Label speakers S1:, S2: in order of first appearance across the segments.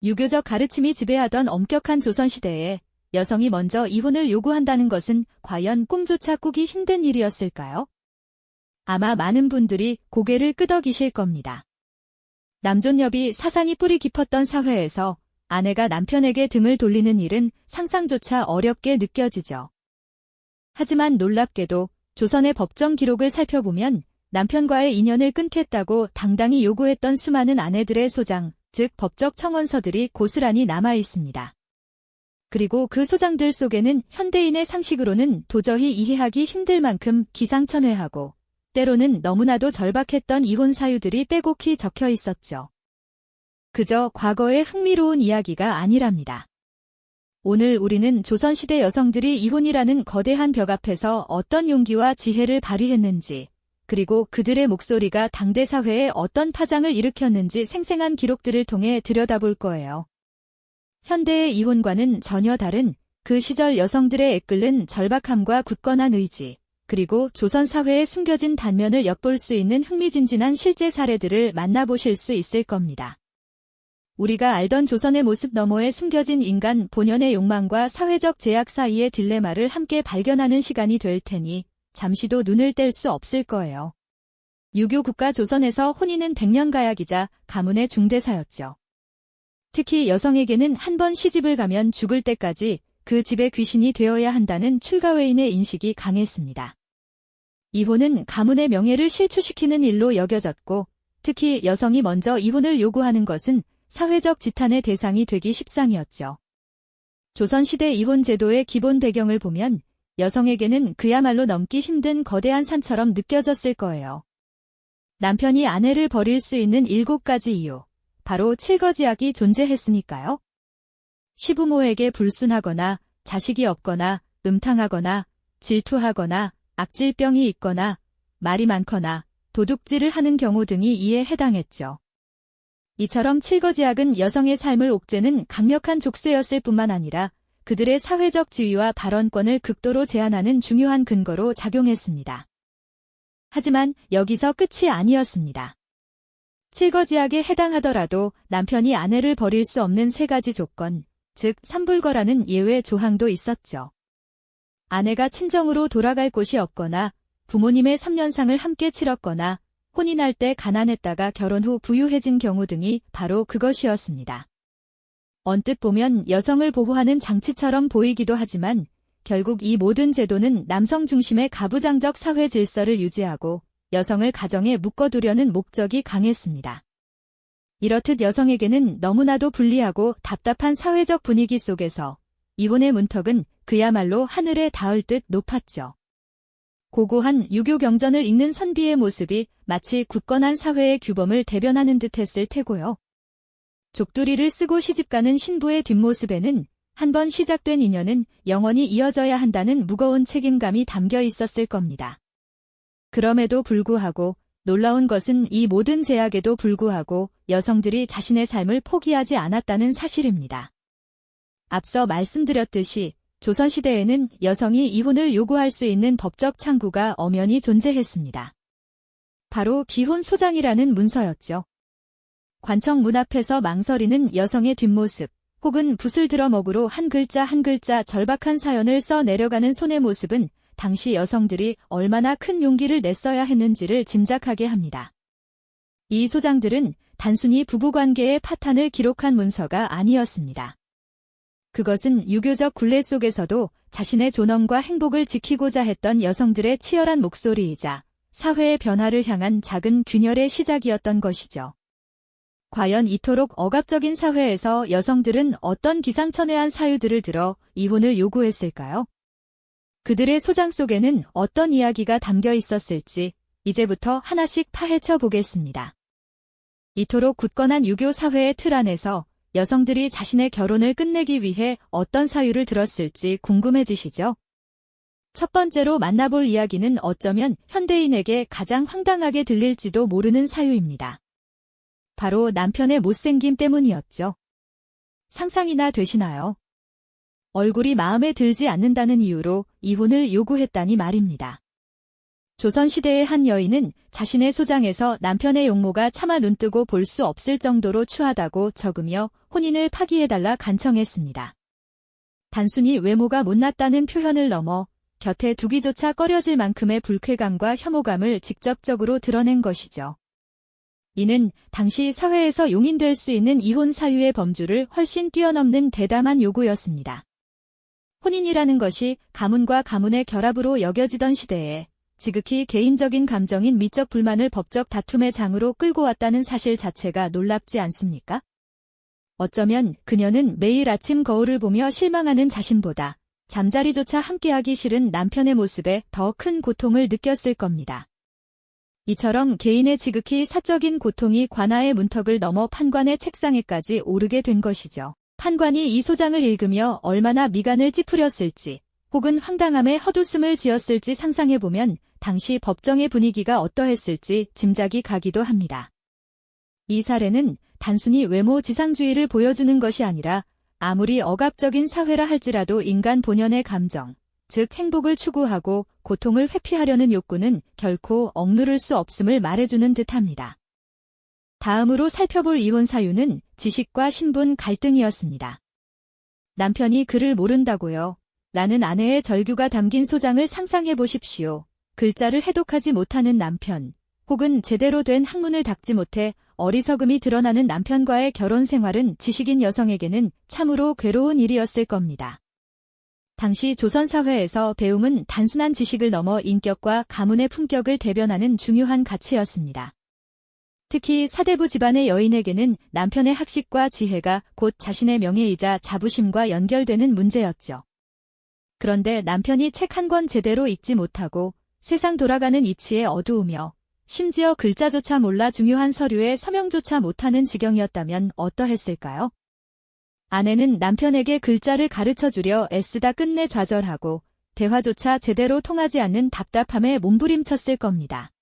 S1: 유교적 가르침이 지배하던 엄격한 조선시대에 여성이 먼저 이혼을 요구한다는 것은 과연 꿈조차 꾸기 힘든 일이었을까요? 아마 많은 분들이 고개를 끄덕이실 겁니다. 남존여비 사상이 뿌리 깊었던 사회에서 아내가 남편에게 등을 돌리는 일은 상상조차 어렵게 느껴지죠. 하지만 놀랍게도 조선의 법정 기록을 살펴보면 남편과의 인연을 끊겠다고 당당히 요구했던 수많은 아내들의 소장, 즉 법적 청원서들이 고스란히 남아 있습니다. 그리고 그 소장들 속에는 현대인의 상식으로는 도저히 이해하기 힘들 만큼 기상천외하고 때로는 너무나도 절박했던 이혼 사유들이 빼곡히 적혀 있었죠. 그저 과거의 흥미로운 이야기가 아니랍니다. 오늘 우리는 조선시대 여성들이 이혼이라는 거대한 벽 앞에서 어떤 용기와 지혜를 발휘했는지, 그리고 그들의 목소리가 당대 사회에 어떤 파장을 일으켰는지 생생한 기록들을 통해 들여다볼 거예요. 현대의 이혼과는 전혀 다른 그 시절 여성들의 애끓는 절박함과 굳건한 의지, 그리고 조선 사회의 숨겨진 단면을 엿볼 수 있는 흥미진진한 실제 사례들을 만나보실 수 있을 겁니다. 우리가 알던 조선의 모습 너머에 숨겨진 인간 본연의 욕망과 사회적 제약 사이의 딜레마를 함께 발견하는 시간이 될 테니 잠시도 눈을 뗄 수 없을 거예요. 유교 국가 조선에서 혼인은 백년가약이자 가문의 중대사였죠. 특히 여성에게는 한 번 시집을 가면 죽을 때까지 그 집의 귀신이 되어야 한다는 출가외인의 인식이 강했습니다. 이혼은 가문의 명예를 실추시키는 일로 여겨졌고, 특히 여성이 먼저 이혼을 요구하는 것은 사회적 지탄의 대상이 되기 십상이었죠. 조선시대 이혼 제도의 기본 배경을 보면 여성에게는 그야말로 넘기 힘든 거대한 산처럼 느껴졌을 거예요. 남편이 아내를 버릴 수 있는 7가지 이유, 바로 칠거지약이 존재했으니까요. 시부모에게 불순하거나 자식이 없거나 음탕하거나 질투하거나 악질병이 있거나 말이 많거나 도둑질을 하는 경우 등이 이에 해당했죠. 이처럼 칠거지약은 여성의 삶을 옥죄는 강력한 족쇄였을 뿐만 아니라 그들의 사회적 지위와 발언권을 극도로 제한하는 중요한 근거로 작용했습니다. 하지만 여기서 끝이 아니었습니다. 칠거지약에 해당하더라도 남편이 아내를 버릴 수 없는 3가지 조건, 즉 삼불거라는 예외 조항도 있었죠. 아내가 친정으로 돌아갈 곳이 없거나 부모님의 3년상을 함께 치렀거나 혼인할 때 가난했다가 결혼 후 부유해진 경우 등이 바로 그것이었습니다. 언뜻 보면 여성을 보호하는 장치처럼 보이기도 하지만 결국 이 모든 제도는 남성 중심의 가부장적 사회 질서를 유지하고 여성을 가정에 묶어두려는 목적이 강했습니다. 이렇듯 여성에게는 너무나도 불리하고 답답한 사회적 분위기 속에서 이혼의 문턱은 그야말로 하늘에 닿을 듯 높았죠. 고고한 유교 경전을 읽는 선비의 모습이 마치 굳건한 사회의 규범을 대변하는 듯 했을 테고요. 족두리를 쓰고 시집가는 신부의 뒷모습에는 한 번 시작된 인연은 영원히 이어져야 한다는 무거운 책임감이 담겨 있었을 겁니다. 그럼에도 불구하고 놀라운 것은 이 모든 제약에도 불구하고 여성들이 자신의 삶을 포기하지 않았다는 사실입니다. 앞서 말씀드렸듯이 조선시대에는 여성이 이혼을 요구할 수 있는 법적 창구가 엄연히 존재했습니다. 바로 기혼소장이라는 문서였죠. 관청 문 앞에서 망설이는 여성의 뒷모습, 혹은 붓을 들어 먹으로 한 글자 한 글자 절박한 사연을 써 내려가는 손의 모습은 당시 여성들이 얼마나 큰 용기를 냈어야 했는지를 짐작하게 합니다. 이 소장들은 단순히 부부관계의 파탄을 기록한 문서가 아니었습니다. 그것은 유교적 굴레 속에서도 자신의 존엄과 행복을 지키고자 했던 여성들의 치열한 목소리이자 사회의 변화를 향한 작은 균열의 시작이었던 것이죠. 과연 이토록 억압적인 사회에서 여성들은 어떤 기상천외한 사유들을 들어 이혼을 요구했을까요? 그들의 소장 속에는 어떤 이야기가 담겨 있었을지 이제부터 하나씩 파헤쳐 보겠습니다. 이토록 굳건한 유교 사회의 틀 안에서 여성들이 자신의 결혼을 끝내기 위해 어떤 사유를 들었을지 궁금해지시죠? 첫 번째로 만나볼 이야기는 어쩌면 현대인에게 가장 황당하게 들릴지도 모르는 사유입니다. 바로 남편의 못생김 때문이었죠. 상상이나 되시나요? 얼굴이 마음에 들지 않는다는 이유로 이혼을 요구했다니 말입니다. 조선시대의 한 여인은 자신의 소장에서 남편의 용모가 차마 눈뜨고 볼 수 없을 정도로 추하다고 적으며 혼인을 파기해달라 간청했습니다. 단순히 외모가 못났다는 표현을 넘어 곁에 두기조차 꺼려질 만큼의 불쾌감과 혐오감을 직접적으로 드러낸 것이죠. 이는 당시 사회에서 용인될 수 있는 이혼 사유의 범주를 훨씬 뛰어넘는 대담한 요구였습니다. 혼인이라는 것이 가문과 가문의 결합으로 여겨지던 시대에 지극히 개인적인 감정인 미적 불만을 법적 다툼의 장으로 끌고 왔다는 사실 자체가 놀랍지 않습니까? 어쩌면 그녀는 매일 아침 거울을 보며 실망하는 자신보다 잠자리조차 함께하기 싫은 남편의 모습에 더 큰 고통을 느꼈을 겁니다. 이처럼 개인의 지극히 사적인 고통이 관아의 문턱을 넘어 판관의 책상에까지 오르게 된 것이죠. 판관이 이 소장을 읽으며 얼마나 미간을 찌푸렸을지 혹은 황당함에 헛웃음을 지었을지 상상해보면 당시 법정의 분위기가 어떠했을지 짐작이 가기도 합니다. 이 사례는 단순히 외모 지상주의를 보여주는 것이 아니라 아무리 억압적인 사회라 할지라도 인간 본연의 감정, 즉 행복을 추구하고 고통을 회피하려는 욕구는 결코 억누를 수 없음을 말해주는 듯합니다. 다음으로 살펴볼 이혼 사유는 지식과 신분 갈등이었습니다. 남편이 글을 모른다고요? 라는 아내의 절규가 담긴 소장을 상상해 보십시오. 글자를 해독하지 못하는 남편, 혹은 제대로 된 학문을 닦지 못해 어리석음이 드러나는 남편과의 결혼 생활은 지식인 여성에게는 참으로 괴로운 일이었을 겁니다. 당시 조선 사회에서 배움은 단순한 지식을 넘어 인격과 가문의 품격을 대변하는 중요한 가치였습니다. 특히 사대부 집안의 여인에게는 남편의 학식과 지혜가 곧 자신의 명예이자 자부심과 연결되는 문제였죠. 그런데 남편이 책 한 권 제대로 읽지 못하고 세상 돌아가는 이치에 어두우며 심지어 글자조차 몰라 중요한 서류에 서명조차 못하는 지경이었다면 어떠했을까요? 아내는 남편에게 글자를 가르쳐주려 애쓰다 끝내 좌절하고 대화조차 제대로 통하지 않는 답답함에 몸부림쳤을 겁니다.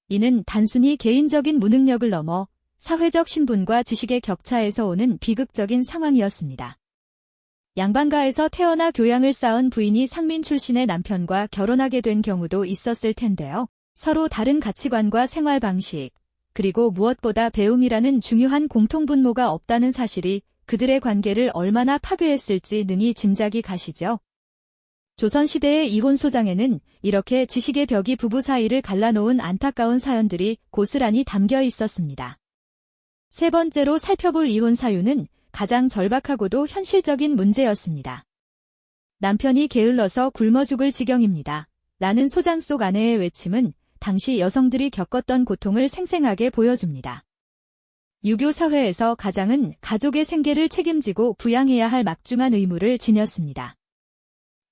S1: 이는 단순히 개인적인 무능력을 넘어 사회적 신분과 지식의 격차에서 오는 비극적인 상황이었습니다. 양반가에서 태어나 교양을 쌓은 부인이 상민 출신의 남편과 결혼하게 된 경우도 있었을 텐데요. 서로 다른 가치관과 생활 방식, 그리고 무엇보다 배움이라는 중요한 공통분모가 없다는 사실이 그들의 관계를 얼마나 파괴했을지 능히 짐작이 가시죠. 조선시대의 이혼 소장에는 이렇게 지식의 벽이 부부 사이를 갈라놓은 안타까운 사연들이 고스란히 담겨 있었습니다. 세 번째로 살펴볼 이혼 사유는 가장 절박하고도 현실적인 문제였습니다. 남편이 게을러서 굶어 죽을 지경입니다. 라는 소장 속 아내의 외침은 당시 여성들이 겪었던 고통을 생생하게 보여줍니다. 유교 사회에서 가장은 가족의 생계를 책임지고 부양해야 할 막중한 의무를 지녔습니다.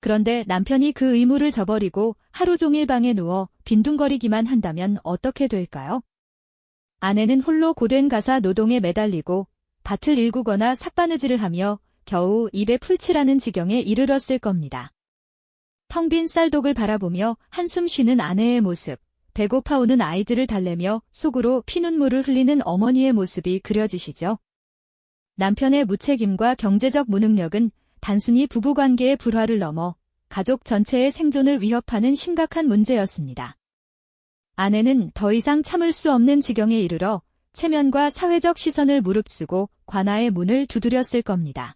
S1: 그런데 남편이 그 의무를 저버리고 하루 종일 방에 누워 빈둥거리기만 한다면 어떻게 될까요? 아내는 홀로 고된 가사 노동에 매달리고 밭을 일구거나 삭바느질을 하며 겨우 입에 풀칠하는 지경에 이르렀을 겁니다. 텅 빈 쌀독을 바라보며 한숨 쉬는 아내의 모습, 배고파 오는 아이들을 달래며 속으로 피눈물을 흘리는 어머니의 모습이 그려지시죠. 남편의 무책임과 경제적 무능력은 단순히 부부관계의 불화를 넘어 가족 전체의 생존을 위협하는 심각한 문제였습니다. 아내는 더 이상 참을 수 없는 지경에 이르러 체면과 사회적 시선을 무릅쓰고 관아의 문을 두드렸을 겁니다.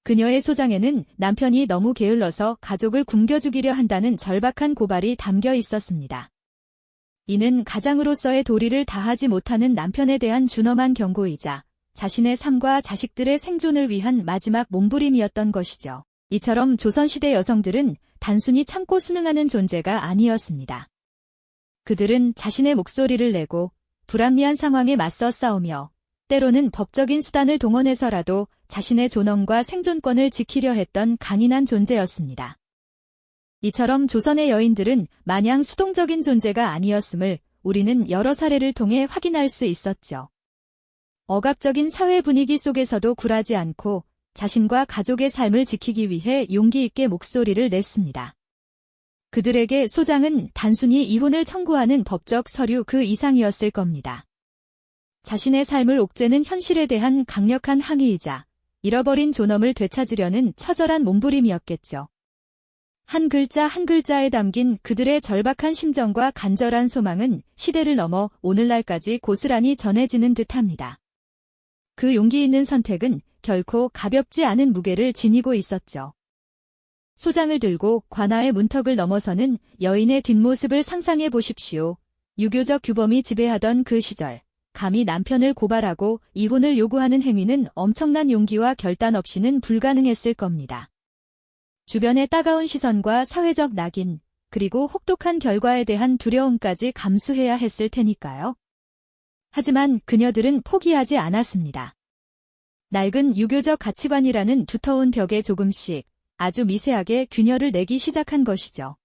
S1: 그녀의 소장에는 남편이 너무 게을러서 가족을 굶겨 죽이려 한다는 절박한 고발이 담겨 있었습니다. 이는 가장으로서의 도리를 다하지 못하는 남편에 대한 준엄한 경고이자 자신의 삶과 자식들의 생존을 위한 마지막 몸부림이었던 것이죠. 이처럼 조선시대 여성들은 단순히 참고 순응하는 존재가 아니었습니다. 그들은 자신의 목소리를 내고 불합리한 상황에 맞서 싸우며 때로는 법적인 수단을 동원해서라도 자신의 존엄과 생존권을 지키려 했던 강인한 존재였습니다. 이처럼 조선의 여인들은 마냥 수동적인 존재가 아니었음을 우리는 여러 사례를 통해 확인할 수 있었죠. 억압적인 사회 분위기 속에서도 굴하지 않고 자신과 가족의 삶을 지키기 위해 용기 있게 목소리를 냈습니다. 그들에게 소장은 단순히 이혼을 청구하는 법적 서류 그 이상이었을 겁니다. 자신의 삶을 옥죄는 현실에 대한 강력한 항의이자 잃어버린 존엄을 되찾으려는 처절한 몸부림이었겠죠. 한 글자 한 글자에 담긴 그들의 절박한 심정과 간절한 소망은 시대를 넘어 오늘날까지 고스란히 전해지는 듯합니다. 그 용기 있는 선택은 결코 가볍지 않은 무게를 지니고 있었죠. 소장을 들고 관아의 문턱을 넘어서는 여인의 뒷모습을 상상해 보십시오. 유교적 규범이 지배하던 그 시절, 감히 남편을 고발하고 이혼을 요구하는 행위는 엄청난 용기와 결단 없이는 불가능했을 겁니다. 주변의 따가운 시선과 사회적 낙인, 그리고 혹독한 결과에 대한 두려움까지 감수해야 했을 테니까요. 하지만 그녀들은 포기하지 않았습니다. 낡은 유교적 가치관이라는 두터운 벽에 조금씩 아주 미세하게 균열을 내기 시작한 것이죠.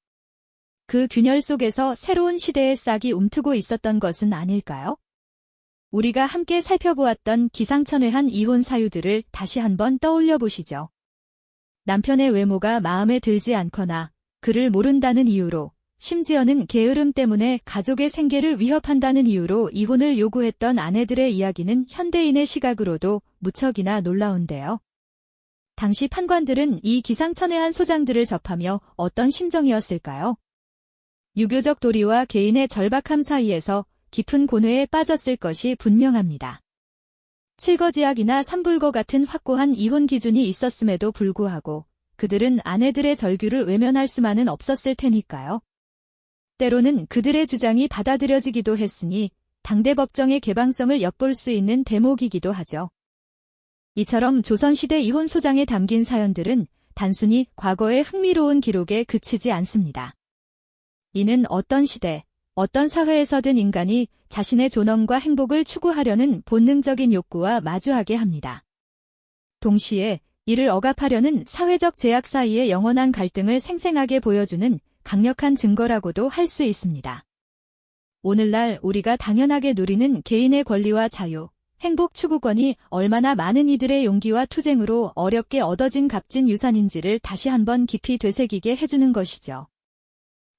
S1: 그 균열 속에서 새로운 시대의 싹이 움트고 있었던 것은 아닐까요? 우리가 함께 살펴보았던 기상천외한 이혼 사유들을 다시 한번 떠올려 보시죠. 남편의 외모가 마음에 들지 않거나 그를 모른다는 이유로, 심지어는 게으름 때문에 가족의 생계를 위협한다는 이유로 이혼을 요구했던 아내들의 이야기는 현대인의 시각으로도 무척이나 놀라운데요. 당시 판관들은 이 기상천외한 소장들을 접하며 어떤 심정이었을까요? 유교적 도리와 개인의 절박함 사이에서 깊은 고뇌에 빠졌을 것이 분명합니다. 칠거지약이나 삼불거 같은 확고한 이혼 기준이 있었음에도 불구하고 그들은 아내들의 절규를 외면할 수만은 없었을 테니까요. 때로는 그들의 주장이 받아들여지기도 했으니 당대 법정의 개방성을 엿볼 수 있는 대목이기도 하죠. 이처럼 조선시대 이혼 소장에 담긴 사연들은 단순히 과거의 흥미로운 기록에 그치지 않습니다. 이는 어떤 시대, 어떤 사회에서든 인간이 자신의 존엄과 행복을 추구하려는 본능적인 욕구와 마주하게 합니다. 동시에 이를 억압하려는 사회적 제약 사이의 영원한 갈등을 생생하게 보여주는 강력한 증거라고도 할 수 있습니다. 오늘날 우리가 당연하게 누리는 개인의 권리와 자유, 행복 추구권이 얼마나 많은 이들의 용기와 투쟁으로 어렵게 얻어진 값진 유산인지를 다시 한번 깊이 되새기게 해주는 것이죠.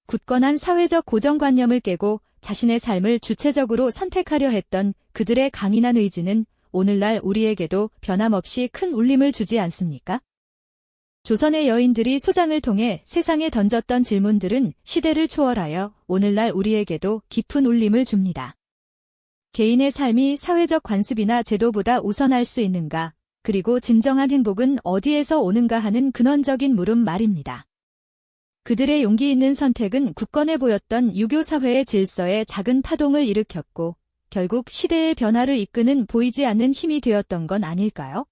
S1: 굳건한 사회적 고정관념을 깨고 자신의 삶을 주체적으로 선택하려 했던 그들의 강인한 의지는 오늘날 우리에게도 변함없이 큰 울림을 주지 않습니까? 조선의 여인들이 소장을 통해 세상에 던졌던 질문들은 시대를 초월하여 오늘날 우리에게도 깊은 울림을 줍니다. 개인의 삶이 사회적 관습이나 제도보다 우선할 수 있는가, 그리고 진정한 행복은 어디에서 오는가 하는 근원적인 물음 말입니다. 그들의 용기 있는 선택은 굳건해 보였던 유교 사회의 질서에 작은 파동을 일으켰고 결국 시대의 변화를 이끄는 보이지 않는 힘이 되었던 건 아닐까요?